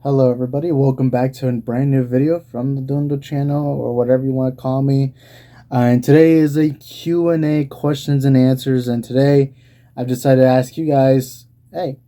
Hello everybody, welcome back to a brand new video from the Dundo channel, or whatever you want to call me. And today is a Q&A, questions and answers, and today I've decided to ask you guys, hey,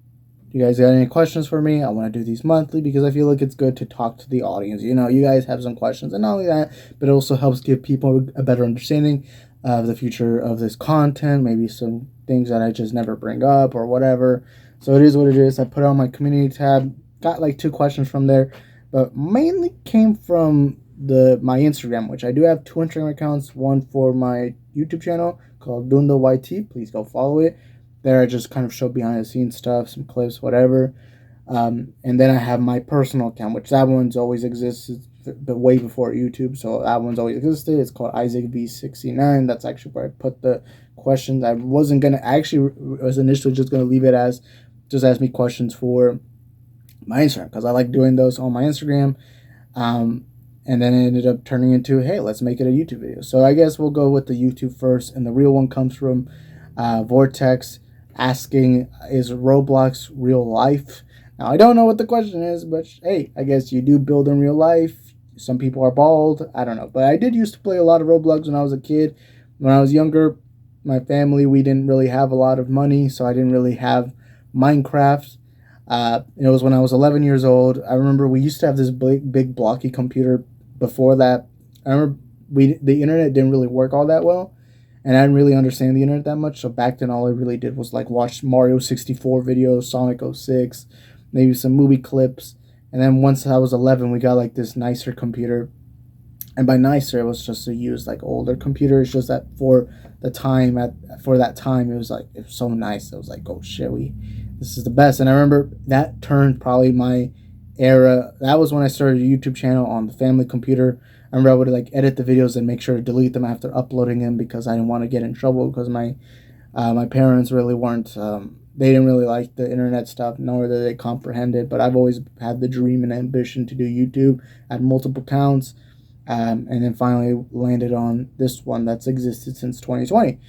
do you guys got any questions for me? I want to do these monthly because I feel like it's good to talk to the audience. You know, you guys have some questions, and not only that, but it also helps give people a better understanding of the future of this content, maybe some things that I just never bring up or whatever. So it is what it is. I put it on my community tab, got like 2 questions from there, but mainly came from my Instagram, which I do have 2 Instagram accounts, one for my YouTube channel called Dundo YT. Please go follow it. There I just kind of show behind the scenes stuff, some clips, whatever. And then I have my personal account, which that one's always existed, but way before YouTube. So that one's always existed. It's called Isaac V69. That's actually where I put the questions. I wasn't gonna actually was initially just gonna leave it as just ask me questions for my Instagram because I like doing those on my Instagram. And then it ended up turning into, hey, let's make it a YouTube video. So I guess we'll go with the YouTube first, and the real one comes from Vortex asking, is Roblox real life? Now, I don't know what the question is, but hey, I guess you do build in real life. Some people are bald. I don't know. But I did used to play a lot of Roblox when I was a kid. When I was younger, my family, we didn't really have a lot of money, so I didn't really have Minecraft. It was when I was 11 years old. I remember we used to have this big blocky computer before that. I remember the internet didn't really work all that well, and I didn't really understand the internet that much. So back then, all I really did was like watch Mario 64 videos, Sonic 06, maybe some movie clips. And then once I was 11, we got like this nicer computer. And by nicer, it was just to use like older computers. Just that for that time, it was so nice. It was like, oh shit, this is the best. And I remember that turned probably my era. That was when I started a YouTube channel on the family computer. I remember I would like edit the videos and make sure to delete them after uploading them because I didn't want to get in trouble because my parents really weren't. They didn't really like the internet stuff, nor did they comprehend it. But I've always had the dream and ambition to do YouTube at multiple counts, and then finally landed on this one that's existed since 2020.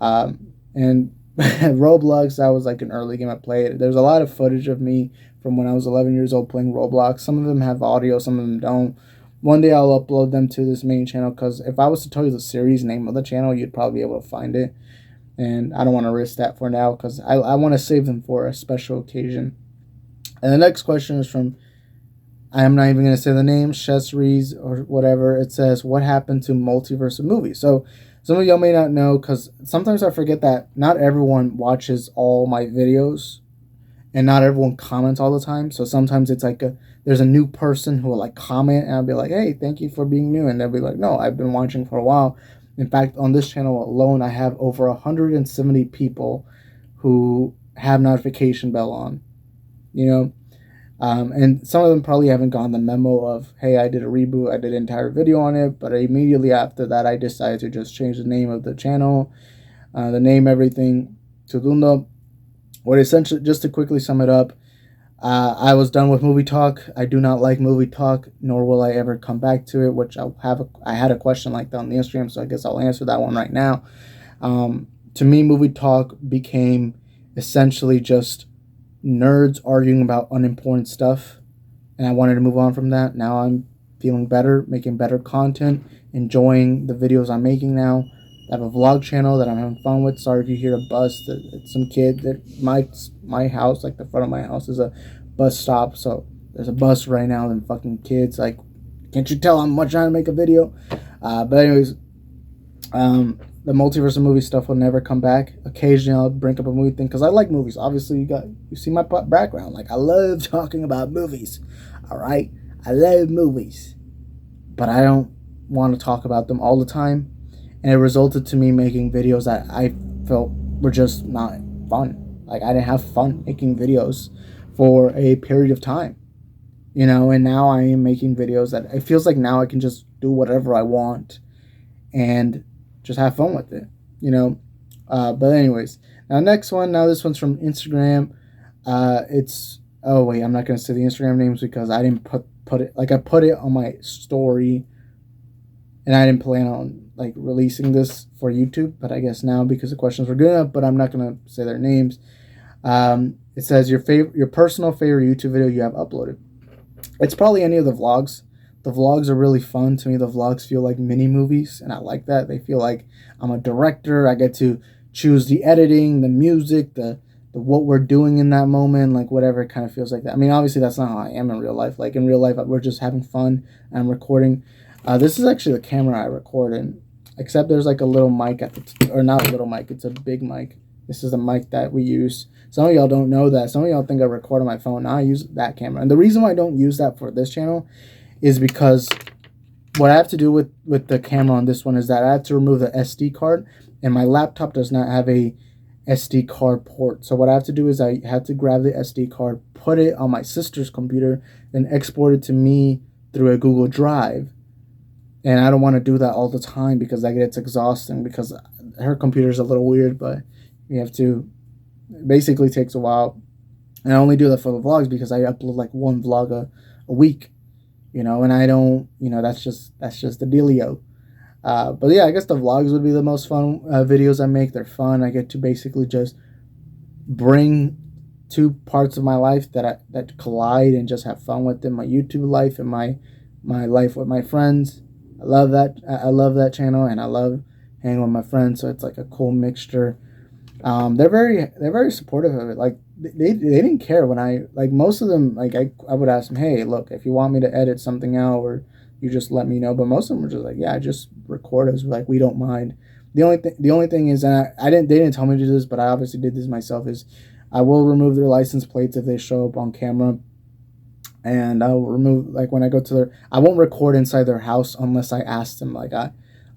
And Roblox, that was like an early game I played. There's a lot of footage of me from when I was 11 years old playing Roblox. Some of them have audio, some of them don't. One day I'll upload them to this main channel because if I was to tell you the series name of the channel, you'd probably be able to find it. And I don't want to risk that for now because I want to save them for a special occasion. And the next question is from, I am not even going to say the name, Chesseries or whatever. It says, what happened to multiverse of movies? So some of y'all may not know because sometimes I forget that not everyone watches all my videos and not everyone comments all the time. So sometimes it's like there's a new person who will like comment and I'll be like, hey, thank you for being new. And they'll be like, no, I've been watching for a while. In fact, on this channel alone, I have over 170 people who have notification bell on, you know. And some of them probably haven't gotten the memo of, hey, I did a reboot, I did an entire video on it, but immediately after that, I decided to just change the name of the channel, the name, everything to Dundo. What essentially, just to quickly sum it up, I was done with movie talk. I do not like movie talk, nor will I ever come back to it, which I had a question like that on the Instagram, so I guess I'll answer that one right now. To me, movie talk became essentially just nerds arguing about unimportant stuff, and I wanted to move on from that. Now I'm feeling better, making better content, enjoying the videos I'm making now. I have a vlog channel that I'm having fun with. Sorry if you hear a bus. It's some kid that my house, like the front of my house, is a bus stop. So there's a bus right now and fucking kids. Like, can't you tell I'm trying to make a video? But anyways, the multiverse of movie stuff will never come back. Occasionally I'll bring up a movie thing because I like movies. Obviously you see my background. Like, I love talking about movies. All right, I love movies, but I don't want to talk about them all the time. And it resulted to me making videos that I felt were just not fun. Like, I didn't have fun making videos for a period of time, you know. And now I am making videos that it feels like now I can just do whatever I want and just have fun with it, you know. But anyways, now next one. Now this one's from Instagram. It's, oh wait, I'm not gonna say the Instagram names because I didn't put it, like, I put it on my story, and I didn't plan on like releasing this for YouTube. But I guess now because the questions were good enough. But I'm not gonna say their names. It says your personal favorite YouTube video you have uploaded. It's probably any of the vlogs. The vlogs are really fun to me. The vlogs feel like mini movies, and I like that. They feel like I'm a director. I get to choose the editing, the music, the what we're doing in that moment, like whatever. It kind of feels like that. I mean, obviously that's not how I am in real life. Like in real life, we're just having fun. I'm recording. This is actually the camera I record in, except there's like a little mic at or not a little mic. It's a big mic. This is the mic that we use. Some of y'all don't know that. Some of y'all think I record on my phone. Now I use that camera. And the reason why I don't use that for this channel is because what I have to do with the camera on this one is that I have to remove the SD card, and my laptop does not have a SD card port. So what I have to do is I have to grab the SD card, put it on my sister's computer, then export it to me through a Google Drive. And I don't want to do that all the time because that gets exhausting, because her computer is a little weird, but you have to, it basically takes a while. And I only do that for the vlogs because I upload like one vlog a week, you know, and I don't, you know, that's just the dealio. But yeah, I guess the vlogs would be the most fun videos I make. They're fun. I get to basically just bring two parts of my life that collide and just have fun with them. My YouTube life and my life with my friends. I love that. I love that channel, and I love hanging with my friends. So it's like a cool mixture. They're very supportive of it. Like they didn't care when I, like, most of them, like I would ask them, hey, look, if you want me to edit something out, or you just let me know. But most of them were just like, yeah, just record us. Like, we don't mind. The only thing is, and they didn't tell me to do this, but I obviously did this myself, is I will remove their license plates if they show up on camera. And I'll remove, like, when I go to I won't record inside their house unless I ask them. I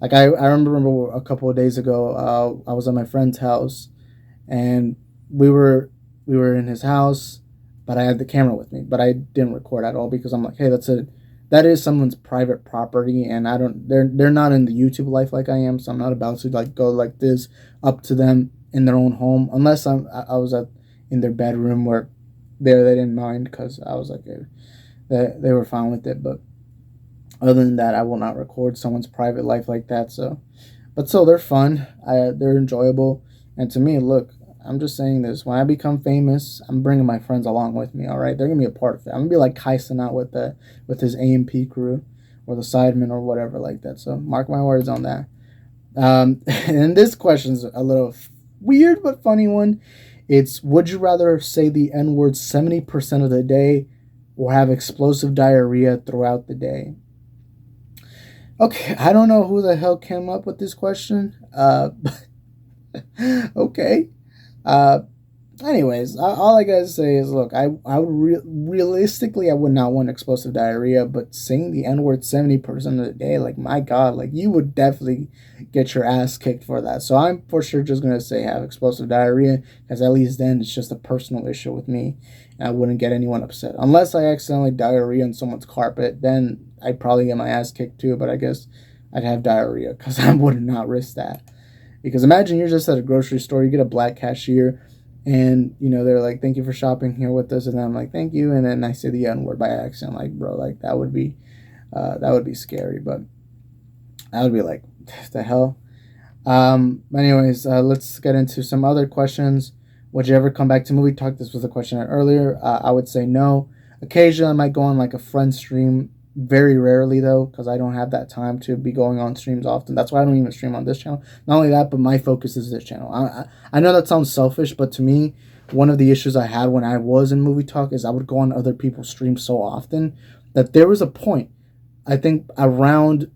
remember a couple of days ago, I was at my friend's house, and we were in his house, but I had the camera with me, but I didn't record at all because I'm like, hey, that is someone's private property, and they're not in the YouTube life like I am, so I'm not about to like go like this up to them in their own home, unless I was in their bedroom, where they didn't mind, because I was like, they were fine with it. But other than that, I will not record someone's private life like that. So, but still, they're fun. They're enjoyable. And to me, look, I'm just saying this. When I become famous, I'm bringing my friends along with me. All right, they're gonna be a part of it. I'm gonna be like Kyson out with his AMP crew, or the Sidemen, or whatever like that. So mark my words on that. And this question's a little weird but funny one. It's, would you rather say the N-word 70% of the day, or have explosive diarrhea throughout the day? Okay, I don't know who the hell came up with this question. But okay. Uh, Anyways, all I gotta say is, look, I would realistically, I would not want explosive diarrhea, but saying the N-word 70% of the day, like, my God, like, you would definitely get your ass kicked for that. So I'm for sure just gonna say have explosive diarrhea, because at least then it's just a personal issue with me, and I wouldn't get anyone upset. Unless I accidentally diarrhea on someone's carpet, then I'd probably get my ass kicked too, but I guess I'd have diarrhea, because I would not risk that. Because imagine you're just at a grocery store, you get a black cashier, and, you know, they're like, thank you for shopping here with us. And then I'm like, thank you. And then I say the N-word by accident. Like, bro, like, that would be scary. But I would be like, what the hell? Anyways, let's get into some other questions. Would you ever come back to movie talk? This was a question earlier. I would say no. Occasionally, I might go on like a friend stream. Very rarely, though, because I don't have that time to be going on streams often. That's why I don't even stream on this channel. Not only that, but my focus is this channel. I know that sounds selfish, but to me, one of the issues I had when I was in movie talk is I would go on other people's streams so often that there was a point, I think around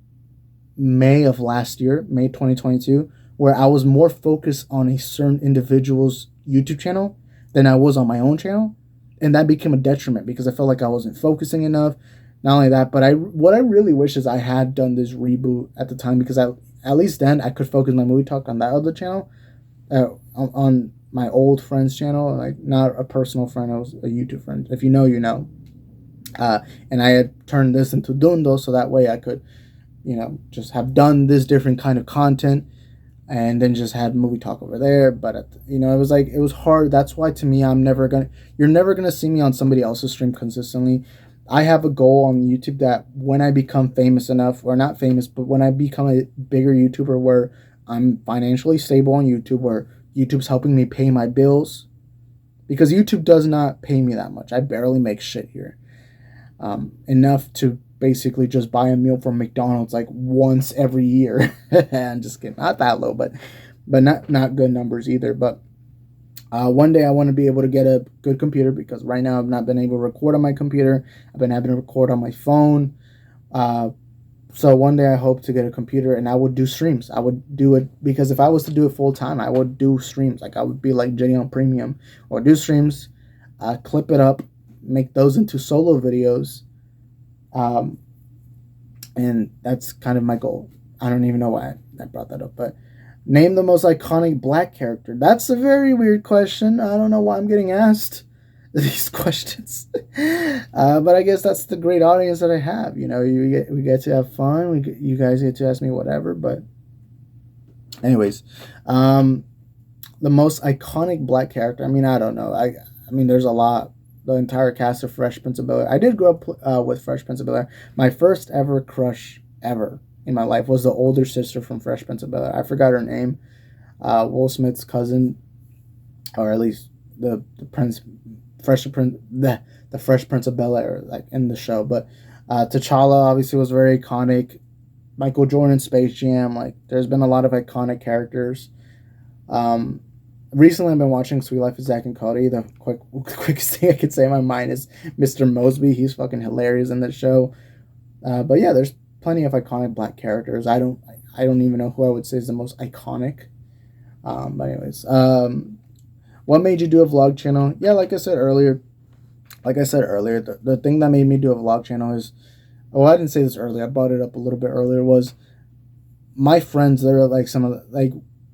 May of last year, May 2022, where I was more focused on a certain individual's YouTube channel than I was on my own channel. And that became a detriment because I felt like I wasn't focusing enough. Not only that, but what I really wish is I had done this reboot at the time, because at least then I could focus my movie talk on that other channel, on my old friend's channel, like not a personal friend, I was a YouTube friend. If you know, you know. And I had turned this into Dundo, so that way I could, you know, just have done this different kind of content, and then just had movie talk over there. But you know, it was hard. That's why, to me, you're never gonna see me on somebody else's stream consistently. I have a goal on YouTube that when I become famous enough, or not famous, but when I become a bigger YouTuber where I'm financially stable on YouTube, where YouTube's helping me pay my bills, because YouTube does not pay me that much. I barely make shit here. enough to basically just buy a meal from McDonald's like once every year. I'm just kidding, not that low, but not good numbers either. But one day I want to be able to get a good computer, because right now I've not been able to record on my computer. I've been having to record on my phone. So one day I hope to get a computer, and I would do streams. I would do it, because if I was to do it full time, I would do streams. Like I would be like Jenny on Premium, or do streams, clip it up, make those into solo videos, um, and that's kind of my goal. I don't even know why I brought that up, but name the most iconic black character. That's a very weird question. I don't know why I'm getting asked these questions. But I guess that's the great audience that I have. You know, we get to have fun. You guys get to ask me whatever. But anyways, the most iconic black character. I mean, I don't know. I mean, there's a lot. The entire cast of Fresh Prince of Bel-Air. I did grow up with Fresh Prince of Bel-Air. My first ever crush ever in my life was the older sister from Fresh Prince of Bel-Air. I forgot her name. Will Smith's cousin, or at least the Prince, the Fresh Prince of Bel-Air, like in the show. But T'Challa obviously was very iconic. Michael Jordan, Space Jam. Like, there's been a lot of iconic characters. Recently, I've been watching Sweet Life of Zack and Cody. The quickest thing I could say in my mind is Mr. Mosby. He's fucking hilarious in that show. But yeah, there's plenty of iconic black characters. I don't even know who I would say is the most iconic. But anyways, what made you do a vlog channel? Yeah, like I said earlier, the thing that made me do a vlog channel is, well, I didn't say this earlier. I brought it up a little bit earlier. Was my friends. They're like some of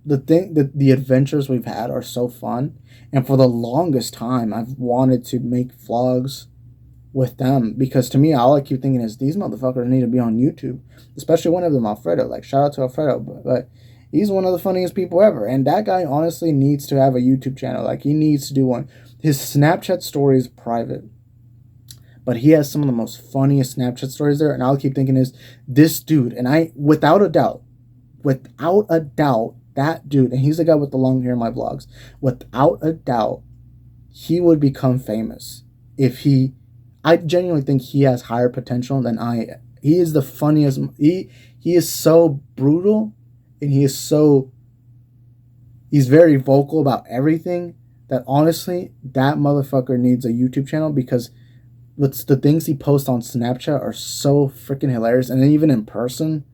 the adventures we've had are so fun, and for the longest time, I've wanted to make vlogs with them, because to me, all I keep thinking is these motherfuckers need to be on YouTube, especially one of them, Alfredo. Like, shout out to Alfredo, but he's one of the funniest people ever, and that guy honestly needs to have a YouTube channel. Like, he needs to do one. His Snapchat story is private, but he has some of the most funniest Snapchat stories there, and I'll keep thinking is this dude, and I, without a doubt, that dude, and he's the guy with the long hair in my vlogs, without a doubt, he would become famous if he, I genuinely think he has higher potential than I. He is the funniest. He is so brutal, and he's very vocal about everything, that honestly, that motherfucker needs a YouTube channel, because the things he posts on Snapchat are so freaking hilarious, and then even in person.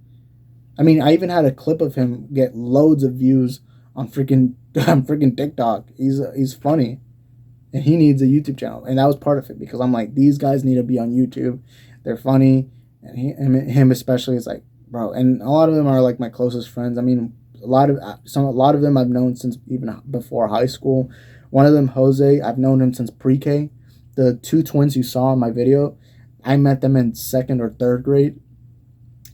I mean, I even had a clip of him get loads of views on freaking TikTok. He's funny, and he needs a YouTube channel, and that was part of it, because I'm like, these guys need to be on YouTube. They're funny, and him especially is like, bro. And a lot of them are like my closest friends. I mean, a lot of them I've known since even before high school. One of them, Jose, I've known him since pre-K. The two twins you saw in my video, I met them in 2nd or 3rd grade.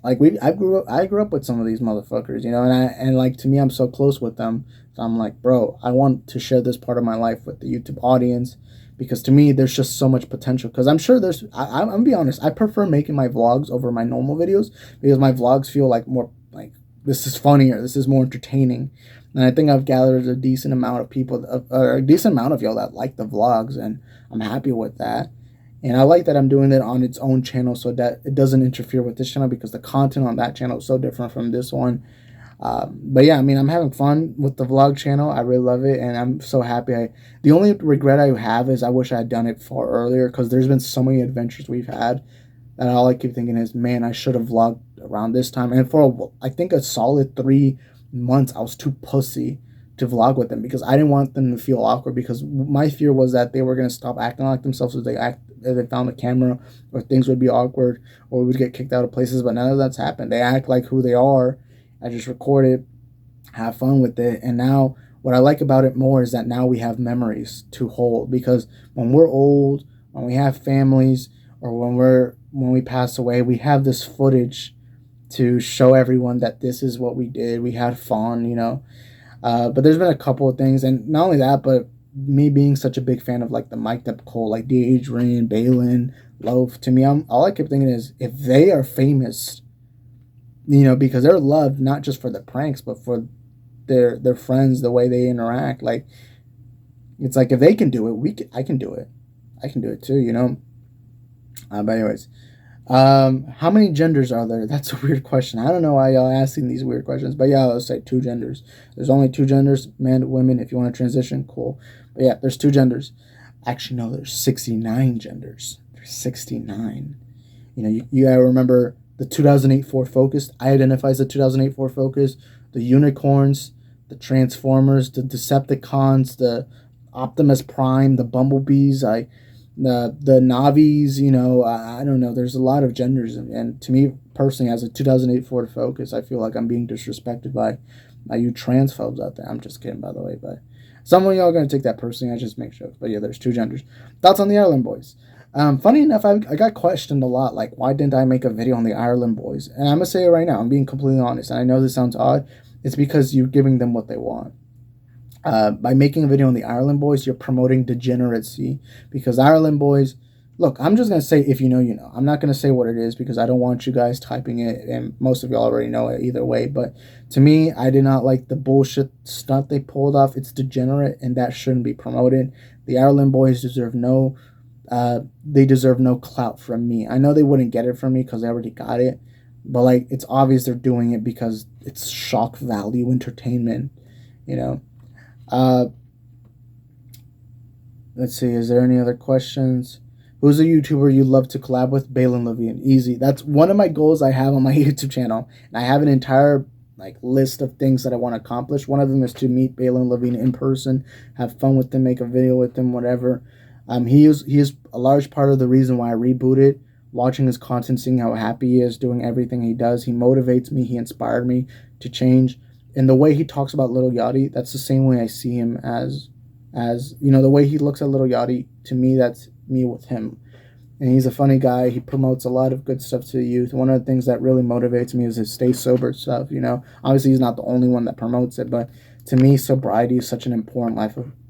Like, I grew up with some of these motherfuckers, you know, and like, to me, I'm so close with them. So I'm like, bro, I want to share this part of my life with the YouTube audience, because to me, there's just so much potential. Because I'm sure I'm gonna be honest, I prefer making my vlogs over my normal videos, because my vlogs feel like more like, this is funnier, this is more entertaining. And I think I've gathered a decent amount of people, a decent amount of y'all that like the vlogs, and I'm happy with that. And I like that I'm doing it on its own channel, so that it doesn't interfere with this channel, because the content on that channel is so different from this one. But yeah, I mean, I'm having fun with the vlog channel. I really love it, and I'm so happy. The only regret I have is I wish I had done it far earlier, because there's been so many adventures we've had that all I keep thinking is, man, I should have vlogged around this time. And for I think a solid 3 months, I was too pussy to vlog with them, because I didn't want them to feel awkward, because my fear was that they were going to stop acting like themselves as they found the camera, or things would be awkward, or we would get kicked out of places. But none of that's happened. They act like who they are. I just record it, have fun with it, and now what I like about it more is that now we have memories to hold, because when we're old, when we have families, or when we pass away, we have this footage to show everyone that this is what we did. We had fun, you know. But there's been a couple of things, and not only that, but me being such a big fan of like the mic'd up Cole, like D.H. Rain, Balin, Loaf. To me, all I kept thinking is, if they are famous, you know, because they're loved not just for the pranks, but for their friends, the way they interact. Like, it's like, if they can do it, I can do it. I can do it too, you know. But anyways, how many genders are there? That's a weird question. I don't know why y'all asking these weird questions, but yeah, let's say two genders. There's only two genders, men, women. If you want to transition, cool. But yeah, there's two genders. Actually, no, there's 69 genders. There's 69. You know, you gotta remember the 2008 Ford Focus. I identify as the 2008 Ford Focus. The unicorns, the Transformers, the Decepticons, the Optimus Prime, the Bumblebees. The Navis. You know, I don't know. There's a lot of genders, and to me personally, as a 2008 Ford Focus, I feel like I'm being disrespected by you transphobes out there. I'm just kidding, by the way, but some of y'all are gonna take that personally. I just make jokes, but yeah, there's two genders. Thoughts on the Ireland boys? Funny enough, I got questioned a lot, like, why didn't I make a video on the Ireland boys? And I'm going to say it right now, I'm being completely honest, and I know this sounds odd, it's because you're giving them what they want. By making a video on the Ireland boys, you're promoting degeneracy, because Ireland boys, look, I'm just going to say, if you know, you know. I'm not going to say what it is, because I don't want you guys typing it, and most of y'all already know it either way, but to me, I did not like the bullshit stunt they pulled off. It's degenerate, and that shouldn't be promoted. The Ireland boys deserve no they deserve no clout from me. I know they wouldn't get it from me because they already got it, but like, it's obvious they're doing it because it's shock value entertainment, you know. Uh, let's see. Is there any other questions? Who's a YouTuber you love to collab with? Balin Levine. Easy. That's one of my goals I have on my YouTube channel, and I have an entire like list of things that I want to accomplish. One of them is to meet Balin Levine in person, have fun with him, make a video with him, whatever. He is a large part of the reason why I rebooted. Watching his content, seeing how happy he is, doing everything he does, he motivates me. He inspired me to change. And the way he talks about Little Yachty, that's the same way I see him as you know, the way he looks at Little Yachty, to me, that's me with him. And he's a funny guy. He promotes a lot of good stuff to the youth. One of the things that really motivates me is his stay sober stuff. You know, obviously he's not the only one that promotes it, but to me, sobriety is such an important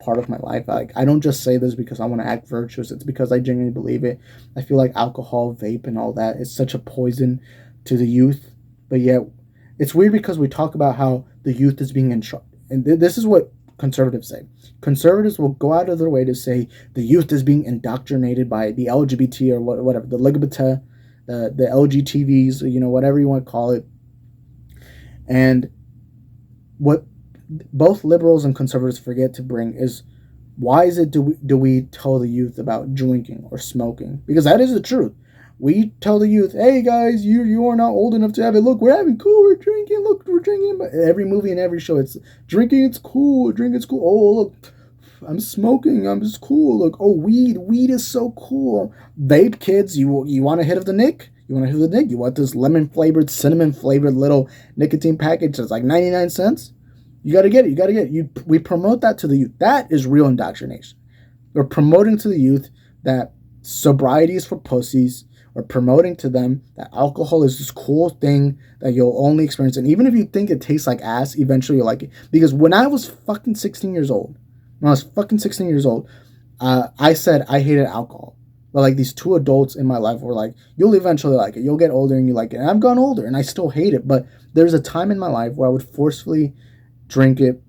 part of my life. Like, I don't just say this because I want to act virtuous. It's because I genuinely believe it. I feel like alcohol, vape, and all that is such a poison to the youth. But yet, it's weird because we talk about how the youth is being and this is what conservatives say. Conservatives will go out of their way to say the youth is being indoctrinated by the LGBT or whatever, the LGBT, the LGTVs, you know, whatever you want to call it. And what both liberals and conservatives forget to bring is, why is it do we tell the youth about drinking or smoking? Because that is the truth. We tell the youth, hey guys, you are not old enough to have it. Look, we're having cool, we're drinking, look, we're drinking. But every movie and every show, it's drinking, it's cool, drinking, it's cool. Oh, look, I'm smoking, I'm just cool. Look, oh, weed is so cool. Vape, kids, you want a hit of the Nick? You want a hit of the Nick? You want this lemon flavored, cinnamon flavored little nicotine package that's like 99 cents? You got to get it. You got to get it. We promote that to the youth. That is real indoctrination. We're promoting to the youth that sobriety is for pussies. We're promoting to them that alcohol is this cool thing that you'll only experience. And even if you think it tastes like ass, eventually you'll like it. Because when I was fucking 16 years old, I said I hated alcohol. But like, these two adults in my life were like, you'll eventually like it. You'll get older and you like it. And I've gone older and I still hate it. But there's a time in my life where I would forcefully drink it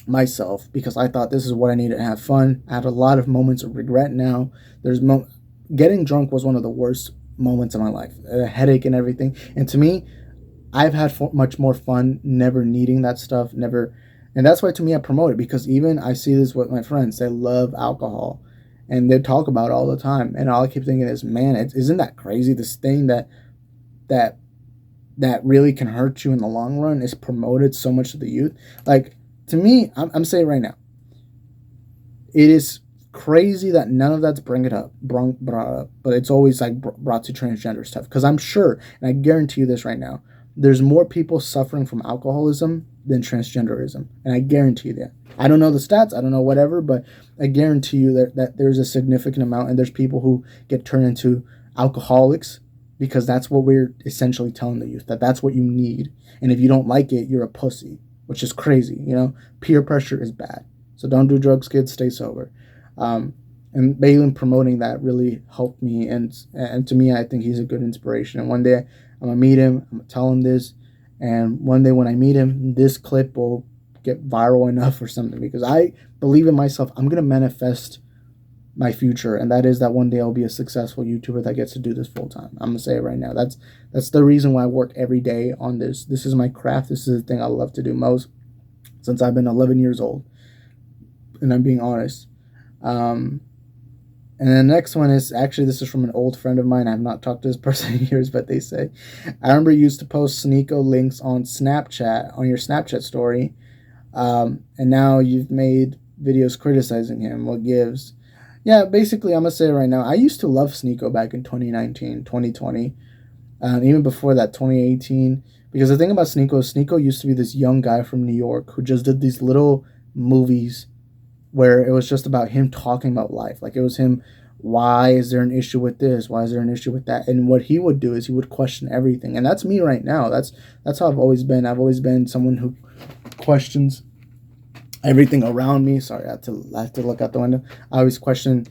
myself because I thought this is what I needed to have fun. I had a lot of moments of regret now. Getting drunk was one of the worst moments of my life. A headache and everything. And to me, I've had much more fun never needing that stuff, never. And that's why to me I promote it, because even I see this with my friends. They love alcohol and they talk about it all the time. And all I keep thinking is, man, isn't that crazy? This thing that really can hurt you in the long run is promoted so much to the youth. Like, to me, I'm saying right now, it is crazy that none of that's brought up, but it's always like brought to transgender stuff. Because I'm sure, and I guarantee you this right now, there's more people suffering from alcoholism than transgenderism, and I guarantee you that. I don't know the stats, I don't know whatever, but I guarantee you that there's a significant amount, and there's people who get turned into alcoholics because that's what we're essentially telling the youth, that's what you need. And if you don't like it, you're a pussy, which is crazy. You know, peer pressure is bad. So don't do drugs, kids, stay sober. And Balin promoting that really helped me. And to me, I think he's a good inspiration. And one day I'm going to meet him. I'm going to tell him this. And one day when I meet him, this clip will get viral enough or something, because I believe in myself. I'm going to manifest my future, and that is that one day I'll be a successful YouTuber that gets to do this full time. I'm gonna say it right now. That's the reason why I work every day on this. This is my craft. This is the thing I love to do most since I've been 11 years old, and I'm being honest. Um, and the next one is actually, this is from an old friend of mine. I have not talked to this person in years, but they say, I remember you used to post Sneeko links on Snapchat, on your Snapchat story, and now you've made videos criticizing him. What gives? Yeah, basically, I'm going to say it right now. I used to love Sneeko back in 2019, 2020, even before that, 2018. Because the thing about Sneeko used to be this young guy from New York who just did these little movies where it was just about him talking about life. Like, it was him, why is there an issue with this? Why is there an issue with that? And what he would do is he would question everything. And that's me right now. That's how I've always been. I've always been someone who questions everything around me. Sorry, I have to look out the window. I always question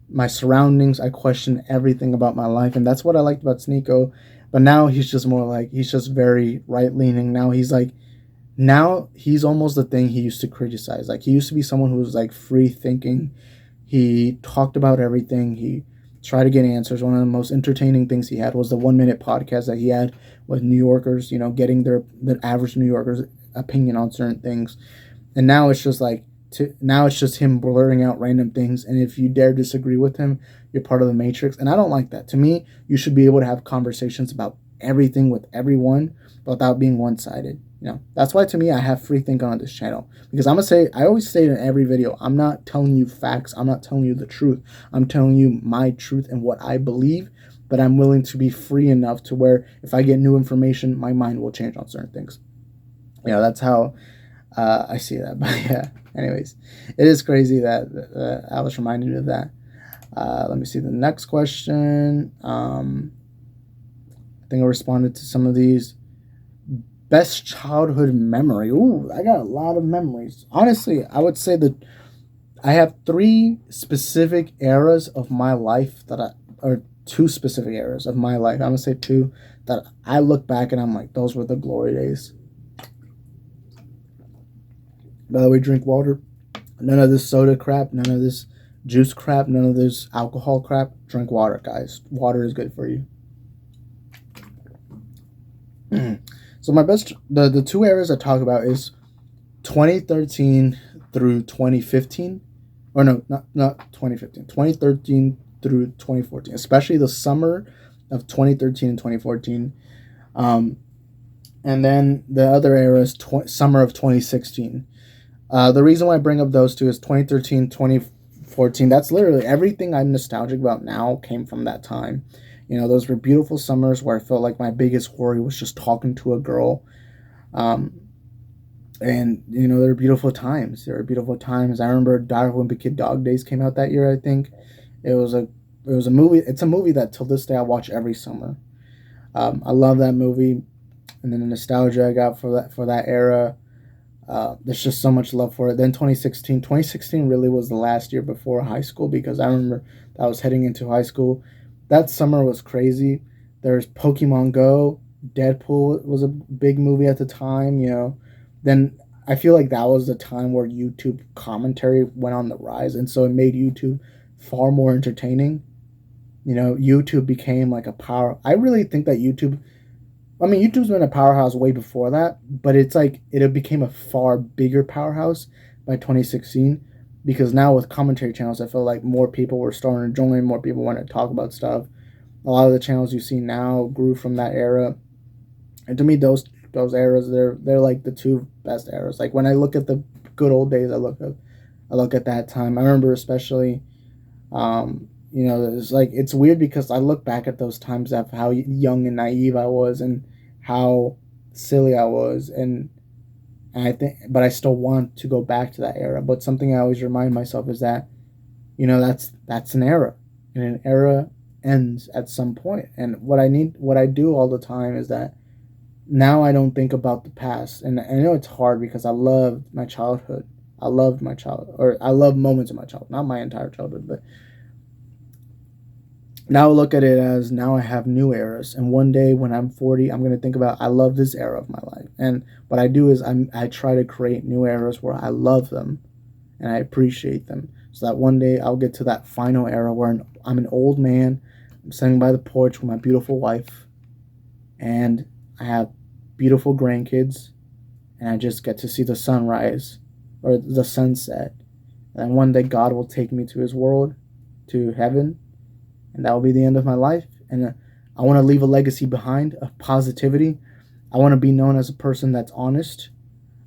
my surroundings. I question everything about my life. And that's what I liked about Sneeko. But now he's just more like, he's just very right-leaning. Now he's almost the thing he used to criticize. Like, he used to be someone who was like free thinking. He talked about everything. He tried to get answers. One of the most entertaining things he had was the 1 minute podcast that he had with New Yorkers, getting the average New Yorker's opinion on certain things. And now it's just now it's just him blurring out random things. And if you dare disagree with him, you're part of the matrix. And I don't like that. To me, you should be able to have conversations about everything with everyone without being one-sided. That's why to me I have free thinking on this channel, because I always say it in every video, I'm not telling you facts, I'm not telling you the truth, I'm telling you my truth and what I believe, but I'm willing to be free enough to where if I get new information, my mind will change on certain things. That's how I see that. But yeah, anyways, it is crazy that I was reminded of that. Let me see the next question. I think I responded to some of these. Best childhood memory. Ooh, I got a lot of memories. Honestly, I would say that I have 3 specific eras of my life or 2 specific eras of my life. I'm going to say 2 that I look back and I'm like, those were the glory days. By the way, drink water. None of this soda crap, none of this juice crap, none of this alcohol crap. Drink water, guys. Water is good for you. So the 2 eras I talk about is 2013 through 2015. Or no, not 2015. 2013 through 2014. Especially the summer of 2013 and 2014. And then the other era is summer of 2016. The reason why I bring up those 2 is 2013, 2014. That's literally everything I'm nostalgic about now came from that time. Those were beautiful summers where I felt like my biggest worry was just talking to a girl. And, there were beautiful times. I remember Die Wimpy Kid Dog Days came out that year, I think. It was a movie. It's a movie that till this day I watch every summer. I love that movie. And then the nostalgia I got for that era. There's just so much love for it. Then 2016 really was the last year before high school, because I remember I was heading into high school. That summer was crazy. There's Pokemon Go. Deadpool was a big movie at the time, Then I feel like that was the time where YouTube commentary went on the rise. And so it made YouTube far more entertaining. YouTube became like a power. I really think that YouTube's been a powerhouse way before that. But it's like it became a far bigger powerhouse by 2016. Because now with commentary channels, I feel like more people were starting to join, more people want to talk about stuff. A lot of the channels you see now grew from that era. And to me, those eras, they're like the 2 best eras. Like when I look at the good old days, I look at that time. I remember especially, it's weird because I look back at those times of how young and naive I was and how silly I was, and but I still want to go back to that era. But something I always remind myself is that, that's an era, and an era ends at some point. And what I do all the time is that now I don't think about the past. And I know it's hard because I loved my childhood. I love moments of my childhood, not my entire childhood, but now look at it as now I have new eras. And one day when I'm 40, I'm going to think about, I love this era of my life. And what I do is I try to create new eras where I love them and I appreciate them. so that one day I'll get to that final era where I'm an old man. I'm sitting by the porch with my beautiful wife, and I have beautiful grandkids, and I just get to see the sunrise or the sunset. And one day God will take me to His world, to heaven, and that will be the end of my life. And I want to leave a legacy behind of positivity. I want to be known as a person that's honest.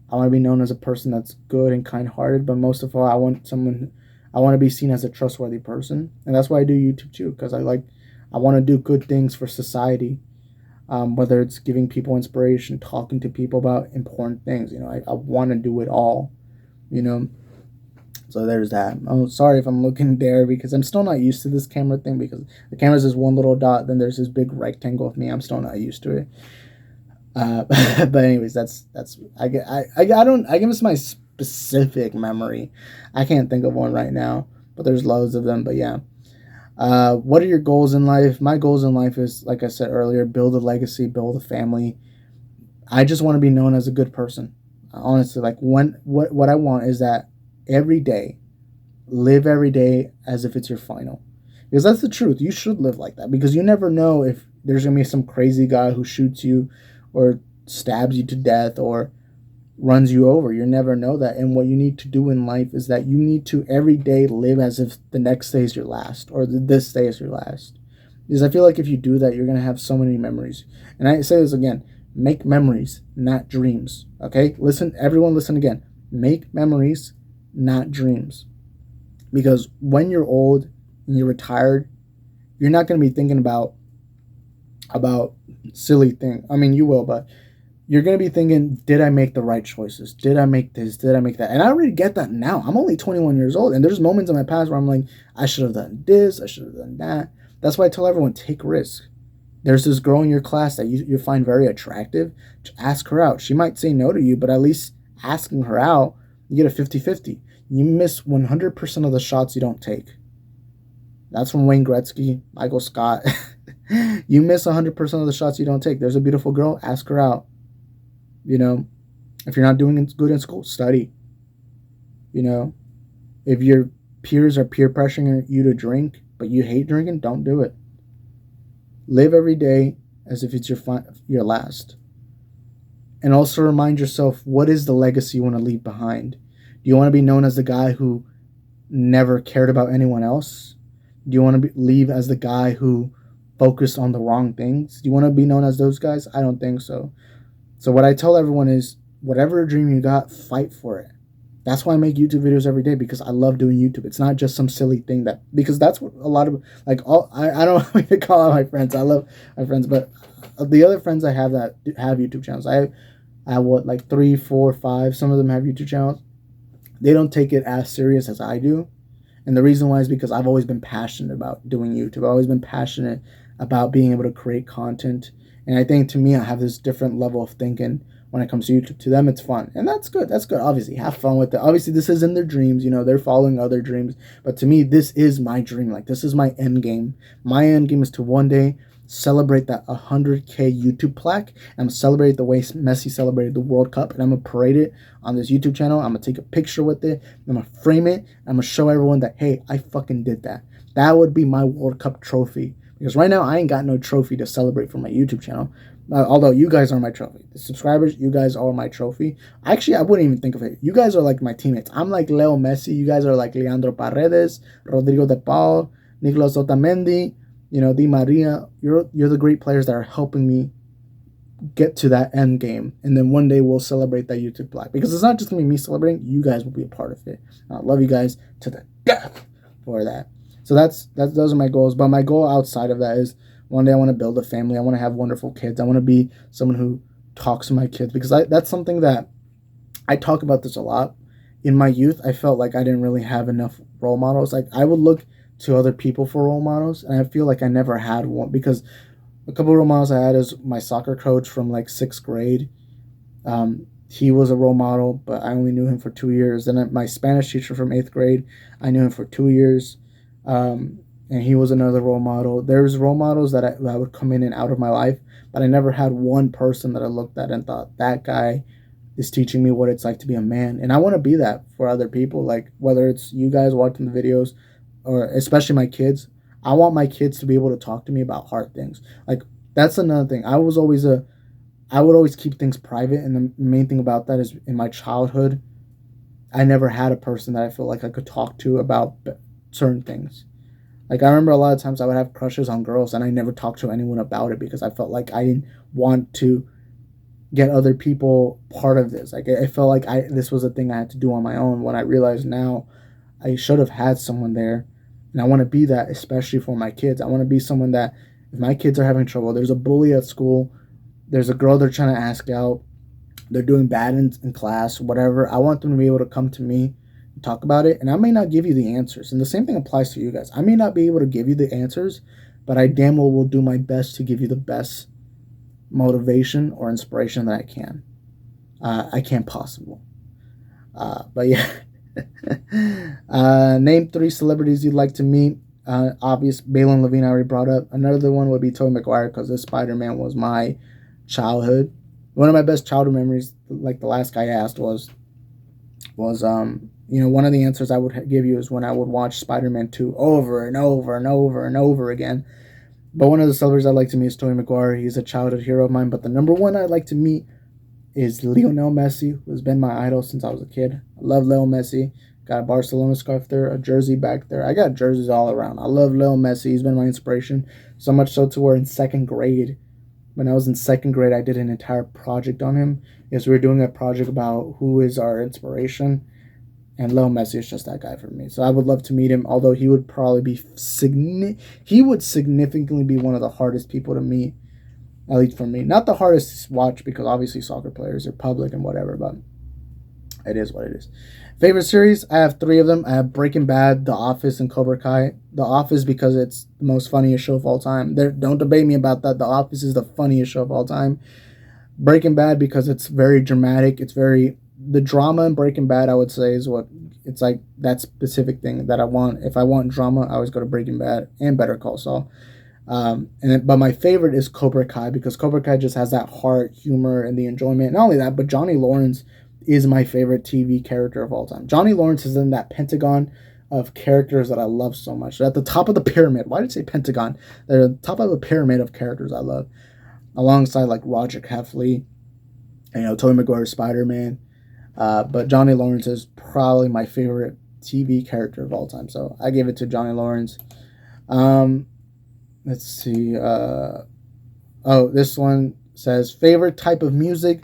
I want to be known as a person that's good and kind-hearted. But most of all, I want to be seen as a trustworthy person, and that's why I do YouTube too, because I want to do good things for society. Whether it's giving people inspiration, talking to people about important things, I want to do it all, you know. So there's that. I'm sorry if I'm looking there because I'm still not used to this camera thing, because the camera's just one little dot, then there's this big rectangle of me. I'm still not used to it. But anyways, that's I give this my specific memory. I can't think of one right now, but there's loads of them. But yeah. What are your goals in life? My goals in life is, like I said earlier, build a legacy, build a family. I just want to be known as a good person. Honestly, like what I want is that every day, live every day as if it's your final. Because that's the truth. You should live like that, because you never know if there's going to be some crazy guy who shoots you or stabs you to death or runs you over. You never know that. And what you need to do in life is that you need to every day live as if the next day is your last, or this day is your last. Because I feel like if you do that, you're going to have so many memories. And I say this again, make memories, not dreams. Okay? Listen, everyone listen again. Make memories, not dreams. Because when you're old and you're retired, you're not going to be thinking about silly things. I mean, you will, but you're going to be thinking, did I make the right choices? Did I make this? Did I make that? And I already get that now. I'm only 21 years old, and there's moments in my past where I'm like, I should have done this, I should have done that. That's why I tell everyone, take risks. There's this girl in your class that you find very attractive. Ask her out. She might say no to you, but at least asking her out, you get a 50-50. You miss 100% of the shots you don't take. That's from Wayne Gretzky, Michael Scott. You miss 100% of the shots you don't take. There's a beautiful girl, ask her out. You know, if you're not doing good in school, study. You know, if your peers are peer pressuring you to drink, but you hate drinking, don't do it. Live every day as if it's your last. And also remind yourself, what is the legacy you want to leave behind? Do you want to be known as the guy who never cared about anyone else? Do you want to leave as the guy who focused on the wrong things? Do you want to be known as those guys? I don't think so. So what I tell everyone is, whatever dream you got, fight for it. That's why I make YouTube videos every day, because I love doing YouTube. It's not just some silly thing because that's what a lot of, like, I don't want to call out my friends. I love my friends, but the other friends I have that have YouTube channels, I have what, like 3, 4, 5, some of them have YouTube channels. They don't take it as serious as I do. And the reason why is because I've always been passionate about doing YouTube. I've always been passionate about being able to create content. And I think, to me, I have this different level of thinking when it comes to YouTube. To them, it's fun. And that's good. That's good. Obviously, have fun with it. Obviously, this is in their dreams. They're following other dreams. But to me, this is my dream. Like, this is my end game. My end game is to one day celebrate that 100K YouTube plaque. I'm going to celebrate the way Messi celebrated the World Cup. And I'm going to parade it on this YouTube channel. I'm going to take a picture with it. I'm going to frame it. I'm going to show everyone that, hey, I fucking did that. That would be my World Cup trophy. Because right now, I ain't got no trophy to celebrate for my YouTube channel. Although you guys are my trophy. The subscribers, you guys are my trophy. Actually, I wouldn't even think of it. You guys are like my teammates. I'm like Leo Messi. You guys are like Leandro Paredes, Rodrigo de Paul, Nicolas Otamendi, Di Maria. You're the great players that are helping me get to that end game. And then one day we'll celebrate that YouTube plaque. Because it's not just going to be me celebrating. You guys will be a part of it. I love you guys to the death for that. So those are my goals. But my goal outside of that is, one day I want to build a family. I want to have wonderful kids. I want to be someone who talks to my kids, because that's something that I talk about this a lot. In my youth, I felt like I didn't really have enough role models. Like, I would look to other people for role models, and I feel like I never had one, because a couple of role models I had is my soccer coach from like 6th grade. He was a role model, but I only knew him for 2 years. Then my Spanish teacher from 8th grade, I knew him for 2 years. And he was another role model. There's role models that would come in and out of my life, but I never had one person that I looked at and thought, that guy is teaching me what it's like to be a man. And I want to be that for other people. Like, whether it's you guys watching the videos or especially my kids, I want my kids to be able to talk to me about hard things. Like, that's another thing. I would always keep things private. And the main thing about that is in my childhood, I never had a person that I feel like I could talk to about certain things. Like, I remember a lot of times I would have crushes on girls and I never talked to anyone about it because I felt like I didn't want to get other people part of this. Like, I felt like this was a thing I had to do on my own, when I realize now I should have had someone there. And I want to be that, especially for my kids. I want to be someone that if my kids are having trouble, there's a bully at school, there's a girl they're trying to ask out, they're doing bad in class, whatever, I want them to be able to come to me and talk about it. And I may not give you the answers. And the same thing applies to you guys. I may not be able to give you the answers, but I damn well will do my best to give you the best motivation or inspiration that I can. I can't possible. But yeah. Name 3 celebrities you'd like to meet. Obvious, Balin Levine I already brought up. Another one would be Tobey Maguire, because this Spider-Man was my childhood. One of my best childhood memories, like the last guy asked, was one of the answers I would give you is when I would watch Spider-Man 2 over and over and over and over again. But one of the celebrities I'd like to meet is Tobey Maguire. He's a childhood hero of mine. But the number one I'd like to meet is Lionel Messi, who's been my idol since I was a kid. I love Leo Messi. Got a Barcelona scarf there, a jersey back there. I got jerseys all around. I love Leo Messi. He's been my inspiration. So much so to where in second grade, when I was in second grade, I did an entire project on him. Yes, we were doing a project about who is our inspiration. And Leo Messi is just that guy for me. So I would love to meet him, although he would probably be significantly be one of the hardest people to meet, at least for me. Not the hardest to watch, because obviously soccer players are public and whatever, but it is what it is. Favorite series? I have 3 of them. I have Breaking Bad, The Office, and Cobra Kai. The Office because it's the most funniest show of all time. Don't debate me about that. The Office is the funniest show of all time. Breaking Bad because it's very dramatic. The drama in Breaking Bad, I would say, is what it's like, that specific thing that I want. If I want drama, I always go to Breaking Bad and Better Call Saul. But my favorite is Cobra Kai, because Cobra Kai just has that heart, humor, and the enjoyment. Not only that, but Johnny Lawrence is my favorite TV character of all time. Johnny Lawrence is in that pentagon of characters that I love so much. They're at the top of the pyramid. Why did I say pentagon? They're at the top of the pyramid of characters I love, alongside like Roger Heffley, Tobey Maguire, Spider-Man. But Johnny Lawrence is probably my favorite TV character of all time. So I give it to Johnny Lawrence. Let's see. This one says favorite type of music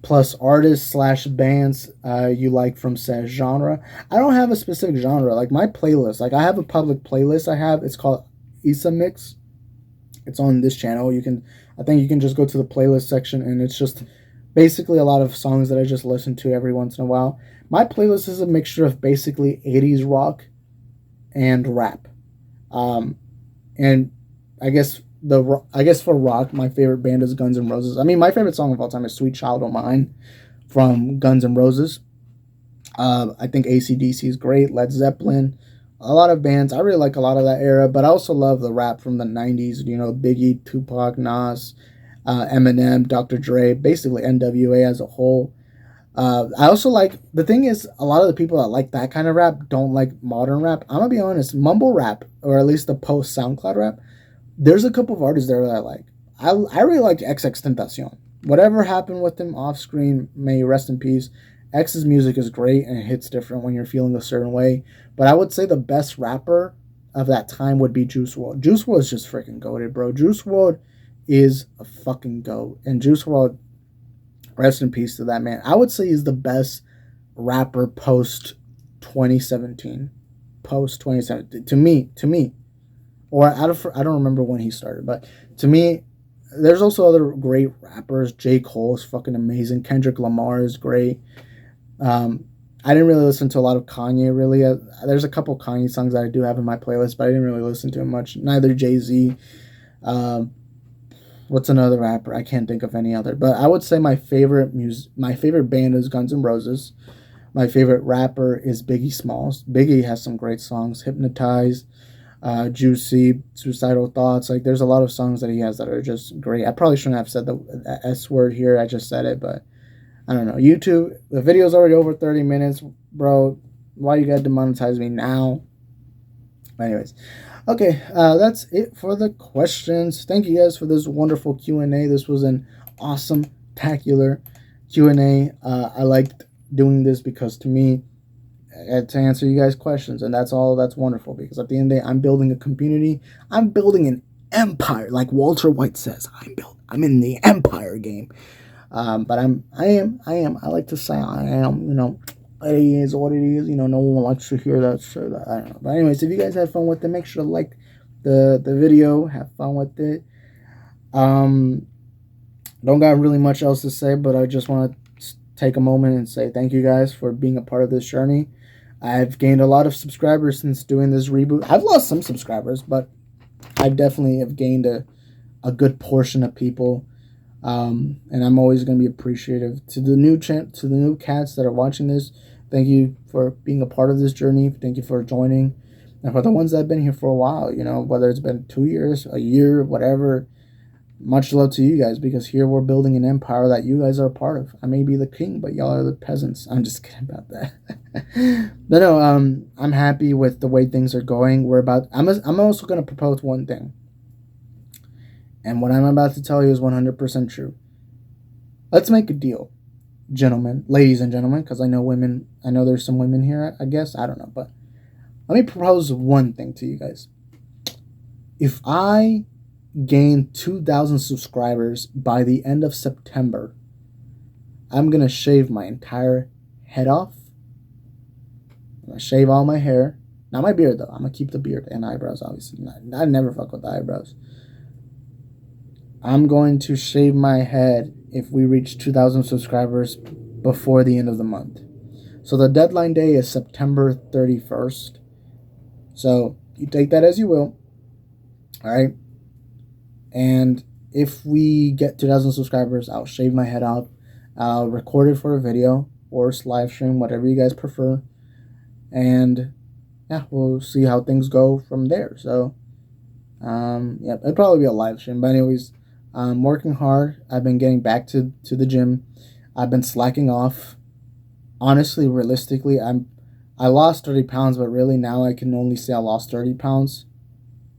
plus artists / bands you like from said genre. I don't have a specific genre. Like my playlist, like I have a public playlist it's called Isa Mix. It's on this channel. I think you can just go to the playlist section, and it's just basically a lot of songs that I just listen to every once in a while. My playlist is a mixture of basically 80s rock and rap. And I guess for rock, my favorite band is Guns N' Roses. I mean, my favorite song of all time is Sweet Child O' Mine from Guns N' Roses. I think AC/DC is great. Led Zeppelin. A lot of bands. I really like a lot of that era, but I also love the rap from the 90s. Biggie, Tupac, Nas, Eminem, Dr. Dre, basically NWA as a whole. I also like, the thing is, a lot of the people that like that kind of rap don't like modern rap. I'm going to be honest, mumble rap, or at least the post SoundCloud rap, there's a couple of artists there that I like. I really like XXXTentacion. Whatever happened with him off screen, may he rest in peace. X's music is great, and it hits different when you're feeling a certain way. But I would say the best rapper of that time would be Juice WRLD. Juice WRLD is just freaking goated, bro. Juice WRLD is a fucking goat. And Juice WRLD, rest in peace to that man. I would say he's the best rapper post 2017. Post 2017. To me. Or I don't remember when he started, but to me, there's also other great rappers. J. Cole is fucking amazing. Kendrick Lamar is great. I didn't really listen to a lot of Kanye, really. There's a couple Kanye songs that I do have in my playlist, but I didn't really listen to him much. Neither Jay-Z. What's another rapper? I can't think of any other. But I would say my favorite band is Guns N' Roses. My favorite rapper is Biggie Smalls. Biggie has some great songs. Hypnotize, Juicy, Suicidal Thoughts. Like, there's a lot of songs that he has that are just great. I probably shouldn't have said the S word here. I just said it, but I don't know. YouTube, the video's already over 30 minutes, bro. Why you gotta demonetize me now? Anyways, okay, that's it for the questions. Thank you guys for this wonderful Q&A. This was an awesome, tacular Q&A. I liked doing this because to me, to answer you guys' questions, and that's wonderful, because at the end of the day, I'm building a community. I'm building an empire, like Walter White says. I'm in the empire game. But I like to say I am, it is what it is. No one likes to hear that, so that, I don't know. But anyways, if you guys had fun with it, make sure to like the video, have fun with it. Don't got really much else to say, but I just want to take a moment and say thank you guys for being a part of this journey. I've gained a lot of subscribers since doing this reboot. I've lost some subscribers, but I definitely have gained a good portion of people. And I'm always going to be appreciative to the new cats that are watching this. Thank you for being a part of this journey. Thank you for joining. And for the ones that have been here for a while, whether it's been 2 years, a year, whatever, much love to you guys, because here we're building an empire that you guys are a part of. I may be the king, but y'all are the peasants. I'm just kidding about that. But no, I'm happy with the way things are going. I'm also going to propose one thing. And what I'm about to tell you is 100% true. Let's make a deal, gentlemen, ladies and gentlemen, because I know there's some women here, I guess. I don't know. But let me propose one thing to you guys. If I gain 2,000 subscribers by the end of September, I'm going to shave my entire head off. I'm going to shave all my hair. Not my beard, though. I'm going to keep the beard and eyebrows, obviously. I never fuck with the eyebrows. I'm going to shave my head if we reach 2,000 subscribers before the end of the month. So the deadline day is September 31st. So you take that as you will. All right. And if we get 2,000 subscribers, I'll shave my head off. I'll record it for a video or live stream, whatever you guys prefer. And yeah, we'll see how things go from there. So, yeah, it'll probably be a live stream. But anyways, I'm working hard. I've been getting back to the gym. I've been slacking off. Honestly, realistically, I lost 30 pounds, but really now I can only say I lost 30 pounds,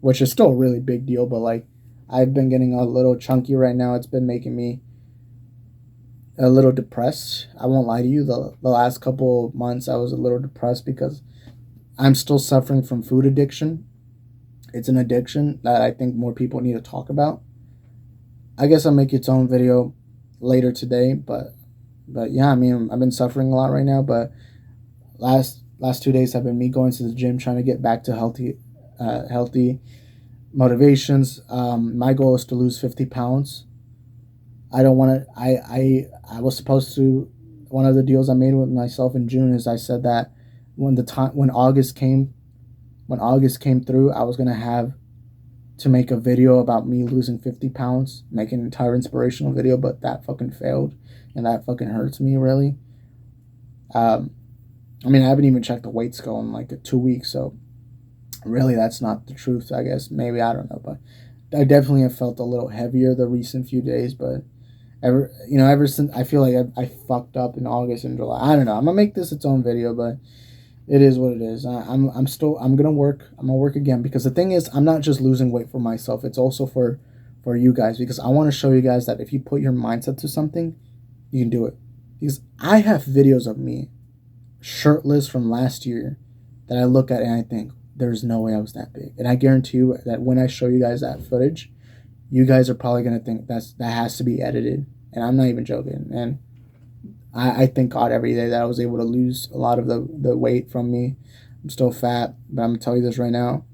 which is still a really big deal. But like, I've been getting a little chunky right now. It's been making me a little depressed. I won't lie to you. The last couple of months I was a little depressed because I'm still suffering from food addiction. It's an addiction that I think more people need to talk about. I guess I'll make its own video later today, but yeah, I mean, I've been suffering a lot right now, but last 2 days have been me going to the gym, trying to get back to healthy motivations. My goal is to lose 50 pounds. I don't want to, I was supposed to, one of the deals I made with myself in June is I said that when August came through, I was going to have to make a video about me losing 50 pounds, make an entire inspirational video, but that fucking failed, and that fucking hurts me, really. I mean, I haven't even checked the weight scale in like 2 weeks, so really that's not the truth, I guess. Maybe, I don't know, but I definitely have felt a little heavier the recent few days, but ever since, I feel like I fucked up in August and July. I don't know. I'm gonna make this its own video, but it is what it is. I'm gonna work again, because the thing is, I'm not just losing weight for myself. It's also for you guys, because I want to show you guys that if you put your mindset to something, you can do it. Because I have videos of me shirtless from last year that I look at and I think, there's no way I was that big. And I guarantee you that when I show you guys that footage, you guys are probably gonna think that has to be edited. And I'm not even joking. And I thank God every day that I was able to lose a lot of the weight from me. I'm still fat, but I'm gonna tell you this right now.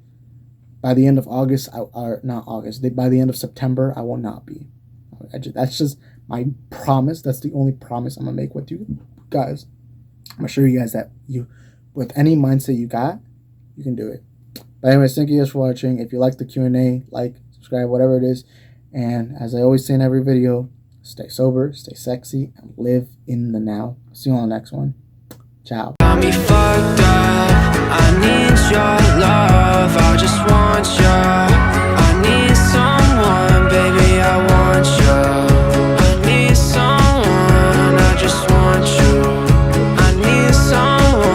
By the end of August, by the end of September, I will not be. That's just my promise. That's the only promise I'm gonna make with you guys. I'm gonna show you guys that with any mindset you got, you can do it. But anyways, thank you guys for watching. If you like the Q&A, like, subscribe, whatever it is. And as I always say in every video, stay sober, stay sexy, and live in the now. See you on the next one. Ciao.